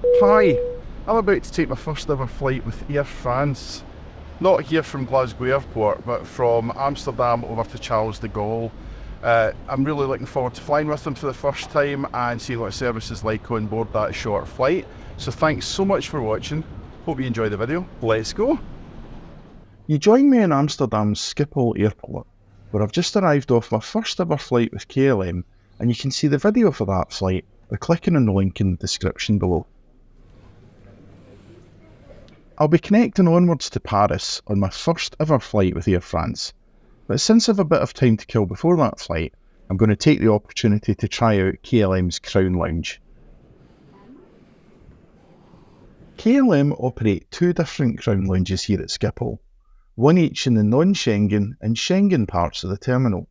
Hi, I'm about to take my first ever flight with Air France. Not here from Glasgow Airport, but from Amsterdam over to Charles de Gaulle. I'm really looking forward to flying with them for the first time and seeing what service is like on board that short flight. So thanks so much for watching. Hope you enjoy the video. Let's go. You join me in Amsterdam's Schiphol airport, where I've just arrived off my first ever flight with KLM, and you can see the video for that flight by clicking on the link in the description below. I'll be connecting onwards to Paris on my first ever flight with Air France, but since I've a bit of time to kill before that flight, I'm going to take the opportunity to try out KLM's Crown Lounge. KLM operate two different Crown Lounges here at Schiphol, one each in the non-Schengen and Schengen parts of the terminal.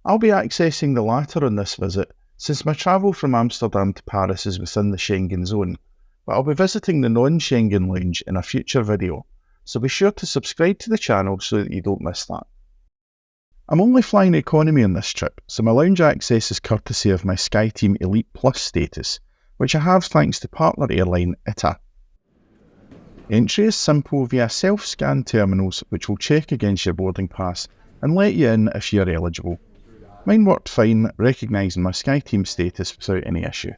I'll be accessing the latter on this visit, since my travel from Amsterdam to Paris is within the Schengen zone, but I'll be visiting the non-Schengen lounge in a future video, so be sure to subscribe to the channel so that you don't miss that. I'm only flying economy on this trip, so my lounge access is courtesy of my SkyTeam Elite Plus status, which I have thanks to partner airline ITA. Entry is simple via self-scan terminals which will check against your boarding pass and let you in if you're eligible. Mine worked fine, recognising my SkyTeam status without any issue.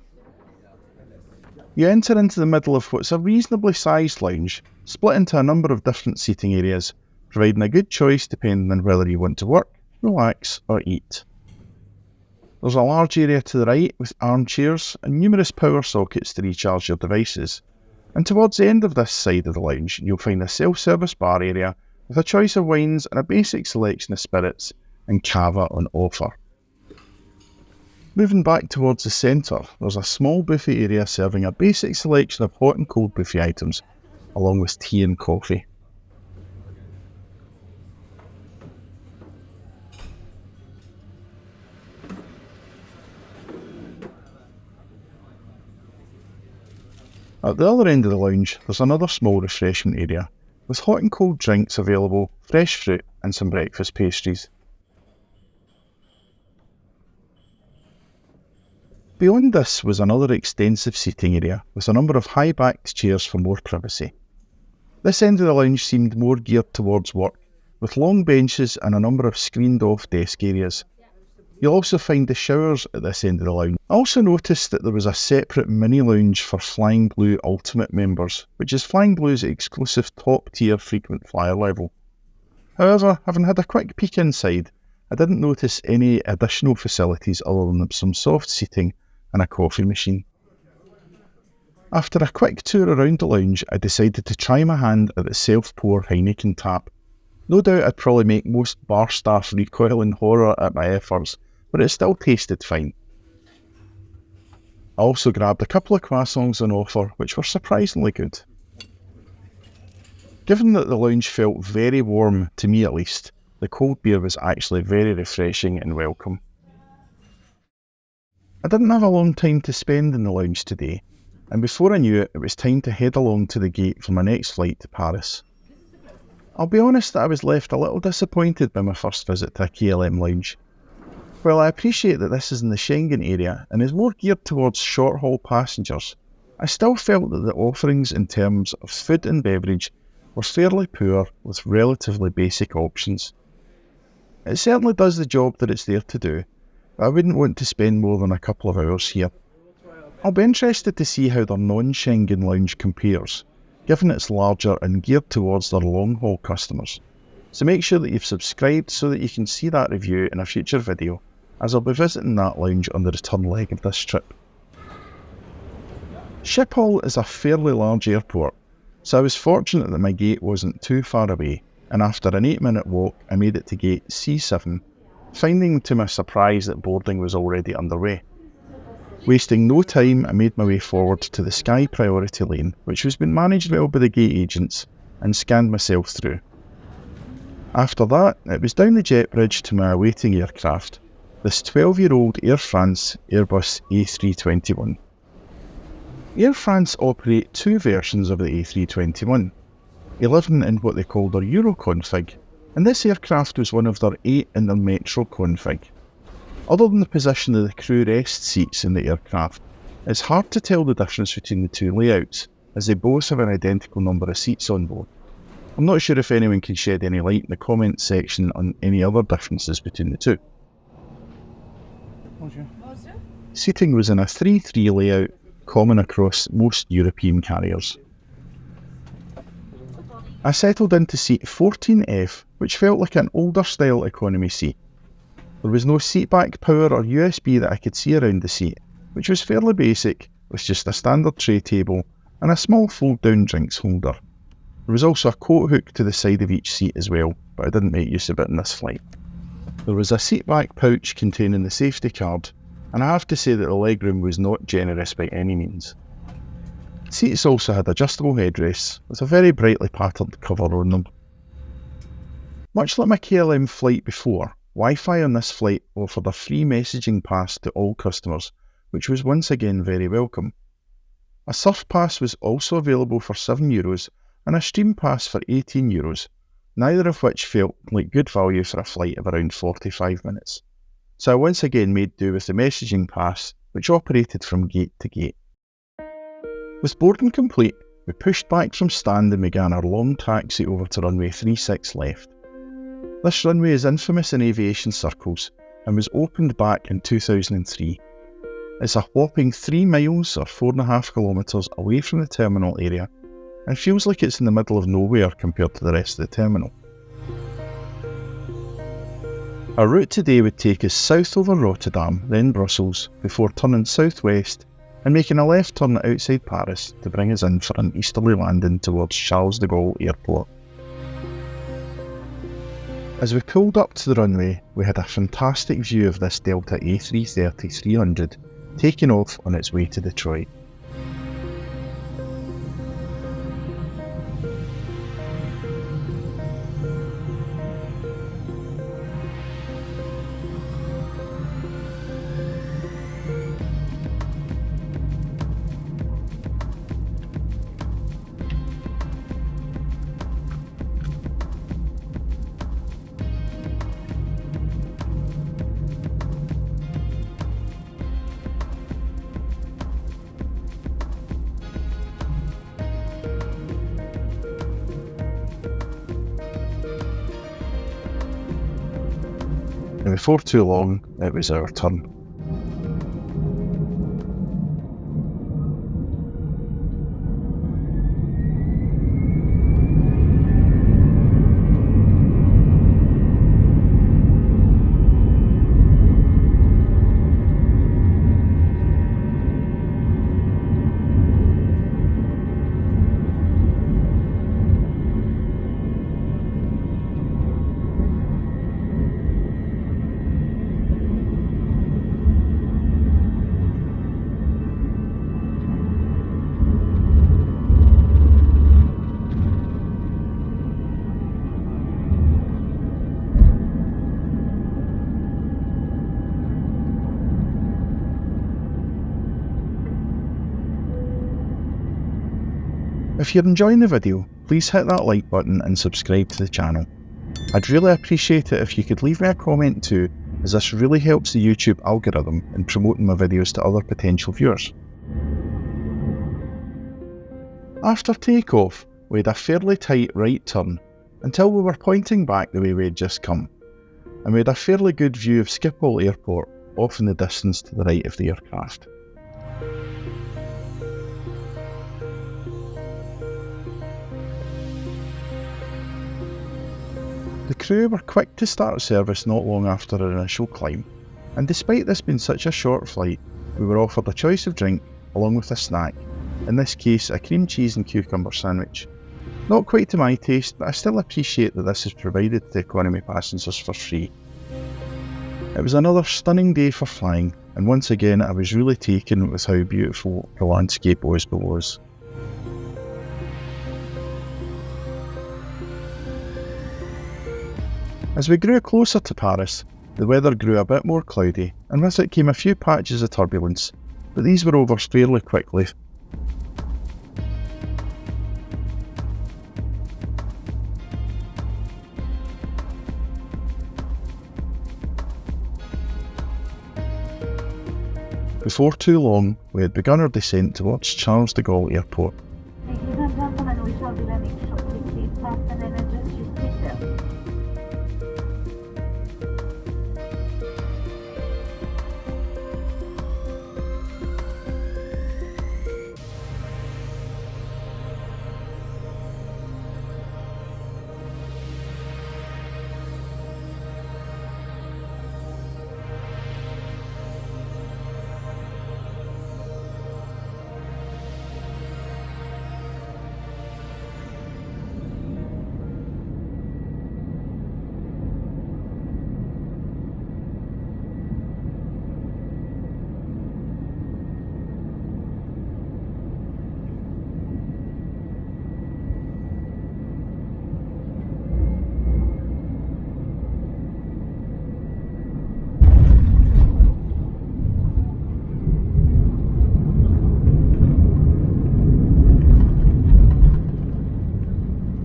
You enter into the middle of what's a reasonably sized lounge, split into a number of different seating areas, providing a good choice depending on whether you want to work, relax or eat. There's a large area to the right with armchairs and numerous power sockets to recharge your devices. And towards the end of this side of the lounge, you'll find a self-service bar area with a choice of wines and a basic selection of spirits and cava on offer. Moving back towards the centre, there's a small buffet area serving a basic selection of hot and cold buffet items, along with tea and coffee. At the other end of the lounge, there's another small refreshment area, with hot and cold drinks available, fresh fruit and some breakfast pastries. Beyond this was another extensive seating area with a number of high-backed chairs for more privacy. This end of the lounge seemed more geared towards work, with long benches and a number of screened-off desk areas. You'll also find the showers at this end of the lounge. I also noticed that there was a separate mini-lounge for Flying Blue Ultimate members, which is Flying Blue's exclusive top-tier frequent flyer level. However, having had a quick peek inside, I didn't notice any additional facilities other than some soft seating and a coffee machine. After a quick tour around the lounge, I decided to try my hand at the self-pour Heineken tap. No doubt I'd probably make most bar staff recoil in horror at my efforts, but it still tasted fine. I also grabbed a couple of croissants on offer, which were surprisingly good. Given that the lounge felt very warm, to me at least, the cold beer was actually very refreshing and welcome. I didn't have a long time to spend in the lounge today, and before I knew it, it was time to head along to the gate for my next flight to Paris. I'll be honest that I was left a little disappointed by my first visit to a KLM lounge. While I appreciate that this is in the Schengen area and is more geared towards short-haul passengers, I still felt that the offerings in terms of food and beverage were fairly poor with relatively basic options. It certainly does the job that it's there to do, but I wouldn't want to spend more than a couple of hours here. I'll be interested to see how their non-Schengen lounge compares, given it's larger and geared towards their long-haul customers. So make sure that you've subscribed so that you can see that review in a future video, as I'll be visiting that lounge on the return leg of this trip. Schiphol is a fairly large airport, so I was fortunate that my gate wasn't too far away, and after an 8-minute walk I made it to gate C7, finding to my surprise that boarding was already underway. Wasting no time, I made my way forward to the Sky Priority lane, which was being managed well by the gate agents, and scanned myself through. After that, it was down the jet bridge to my awaiting aircraft, this 12-year-old Air France Airbus A321. Air France operate two versions of the A321, 11 in what they call their Euro config, and this aircraft was one of their 8 in their Metro config. Other than the position of the crew rest seats in the aircraft, It's hard to tell the difference between the two layouts, as they both have an identical number of seats on board. I'm not sure if anyone can shed any light in the comments section on any other differences between the two. Seating was in a 3-3 layout, common across most European carriers. I settled into seat 14F, which felt like an older style economy seat. There was no seat back power or USB that I could see around the seat, which was fairly basic, with just a standard tray table and a small fold-down drinks holder. There was also a coat hook to the side of each seat as well, but I didn't make use of it in this flight. There was a seat back pouch containing the safety card, and I have to say that the legroom was not generous by any means. Seats also had adjustable headrests with a very brightly patterned cover on them. Much like my KLM flight before, Wi-Fi on this flight offered a free messaging pass to all customers, which was once again very welcome. A surf pass was also available for €7 and a stream pass for €18, neither of which felt like good value for a flight of around 45 minutes. So I once again made do with the messaging pass, which operated from gate to gate. With boarding complete, we pushed back from stand and began our long taxi over to runway 36 left. This runway is infamous in aviation circles and was opened back in 2003. It's a whopping 3 miles or 4.5 kilometres away from the terminal area and feels like it's in the middle of nowhere compared to the rest of the terminal. Our route today would take us south over Rotterdam, then Brussels, before turning southwest and making a left turn outside Paris to bring us in for an easterly landing towards Charles de Gaulle Airport. As we pulled up to the runway, we had a fantastic view of this Delta A330-300 taking off on its way to Detroit. And before too long, it was our turn. If you're enjoying the video, please hit that like button and subscribe to the channel. I'd really appreciate it if you could leave me a comment too, as this really helps the YouTube algorithm in promoting my videos to other potential viewers. After takeoff, we had a fairly tight right turn until we were pointing back the way we had just come, and we had a fairly good view of Schiphol Airport off in the distance to the right of the aircraft. The crew were quick to start service not long after our initial climb, and despite this being such a short flight, we were offered a choice of drink along with a snack, in this case a cream cheese and cucumber sandwich. Not quite to my taste, but I still appreciate that this is provided to economy passengers for free. It was another stunning day for flying, and once again I was really taken with how beautiful the landscape was below us. As we grew closer to Paris, the weather grew a bit more cloudy, and with it came a few patches of turbulence, but these were over fairly quickly. Before too long, we had begun our descent towards Charles de Gaulle Airport. Ladies and gentlemen, we shall be landing shortly. Please fasten and adjust your seatbelt.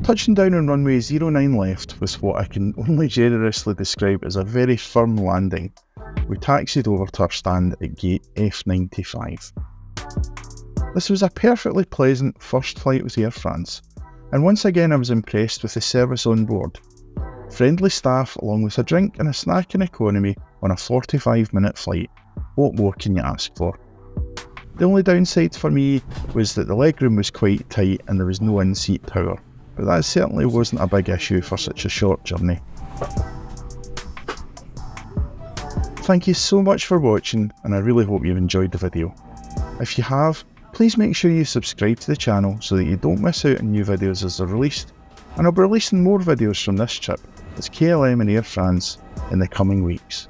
Touching down on runway 09 left was what I can only generously describe as a very firm landing. We taxied over to our stand at gate F95. This was a perfectly pleasant first flight with Air France, and once again I was impressed with the service on board. Friendly staff along with a drink and a snack in economy on a 45-minute flight. What more can you ask for? The only downside for me was that the legroom was quite tight and there was no in-seat power. But that certainly wasn't a big issue for such a short journey. Thank you so much for watching, and I really hope you've enjoyed the video. If you have, please make sure you subscribe to the channel so that you don't miss out on new videos as they're released, and I'll be releasing more videos from this trip as KLM and Air France in the coming weeks.